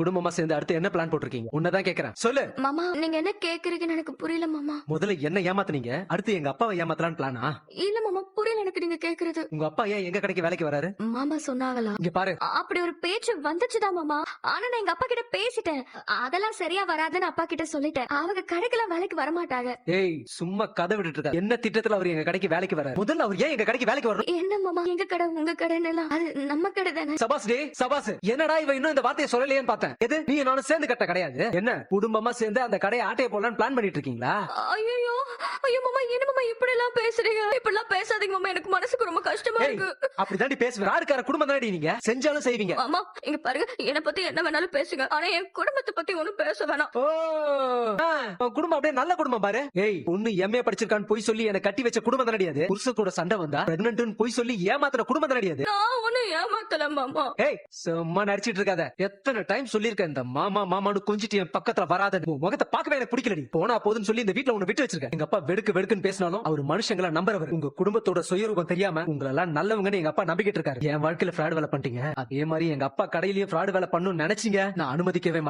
குடும்பமா சேர்ந்து அடுத்து என்ன பிளான் போட்டிருக்கீங்க? உன்னதான் கேக்குறேன், சொல்லு. மாமா நீங்க என்ன கேக்குறீங்கன்னு எனக்கு புரியல மாமா. முதல்ல என்ன ஏமாத்துனீங்க, அடுத்து எங்க அப்பாவை ஏமாத்தலான்னு பிளானா? இல்ல மாமா, புரியல எனக்கு நீங்க கேக்குறது. உங்க அப்பா ஏன் எங்க கடைக்கு வேலைக்கு வராரு? மாமா சொன்னாங்களா? இங்க பாரு, அப்படி ஒரு பேச்சு வந்துச்சுதான் மாமா. ஆனா நான் எங்க அப்பா கிட்ட பேசிட்டேன். அதெல்லாம் சரியா வராதுன்னு அப்பா கிட்ட சொல்லிட்டேன். அவங்க கடைக்கெல்லாம் வேலைக்கு வர மாட்டாங்க. ஏய் சும்மா கதை விட்டுட்டு இருக்க. என்ன திட்டத்துல அவர் எங்க கடைக்கு வேலைக்கு வராரு? முதல்ல அவர் ஏன் எங்க கடைக்கு வேலைக்கு வரணும்? என்ன மாமா, எங்க கடை உங்க கடைன்னு எல்லாம் அது நம்ம கடை தானே. சபாஸ் டே சபாஸ். என்னடா இவ இன்னும் இந்த வார்த்தையை சொல்லலையேன்னு பார்த்தேன். எது நீ நானும் சேர்ந்து கட்ட கிடையாது? என்ன குடும்பமா சேர்ந்து அந்த கடையை ஆட்டைய போடலான்னு பிளான் பண்ணிட்டு இருக்கீங்களா? ஐயோ ஐயோ மாமா, என்ன மாமா இப்படி எல்லாம் பேசுறீங்க? இப்படி எல்லாம் பேசாதீங்க மாமா, எனக்கு மனசுக்கு ரொம்ப கஷ்டமா ஏய், இருக்கு. அப்படிதாண்டி பேசுவேன். யாருக்கார குடும்பம் தானடி நீங்க? செஞ்சாலும் செய்வீங்க. மாமா இங்க பாருங்க, என்ன பத்தி என்ன வேணாலும் பேசுங்க, ஆனா என் குடும்பத்தை பத்தி ஒண்ணும் பேச வேணாம். ஓ உன் குடும்பம் அப்படியே நல்ல குடும்பம் பாரு. ஏய் பொண்ணு எம்ஏ படிச்சிருக்கான்னு போய் சொல்லி எனக்கு கட்டி வச்ச குடும்பம் தானடி அது? புருஷ கூட சண்டை வந்தா பிரெக்னன்ட்னு போய் சொல்லி ஏமாத்துற குடும்பம் தானடி அது? நான் ஒண்ணும் ஏமாத்தல மாமா. ஏய் சும்மா நடிச்சிட்டு இருக்காத. எத்தனை டைம் சொல்லிருக்கேன் இந்த மாமா மாமான்னு கொஞ்சிட்டு என் பக்கத்துல வராத. உன் முகத்தை பார்க்கவே எனக்கு பிடிக்கலடி. போனா போதுன்னு சொல்லி இந்த வீட்டுல உன்னை விட்டு வச்சிருக்கேன். எங்க அப்பா வெடுக்கு வெடுக்குன்னு பேசினாலும் அவர் மனுஷங்களை நம்புறவர். உங்க குடும்பத்தோட சுயரூபம் தெரியாம உங்களை எல்லாம் நல்லவங்கன்னு எங்க அப்பா நம்பிக்கிட்டு இருக்காரு. என் வாழ்க்கையில ஃப்ராட் வேலை பண்ணிட்டீங்க. அதே மாதிரி எங்க அப்பா கடையிலயும் ஃப்ராட் வேலை பண்ணணும்னு நினைச்சீங்க, நான் அனுமதிக்கவே மாட்டேன்.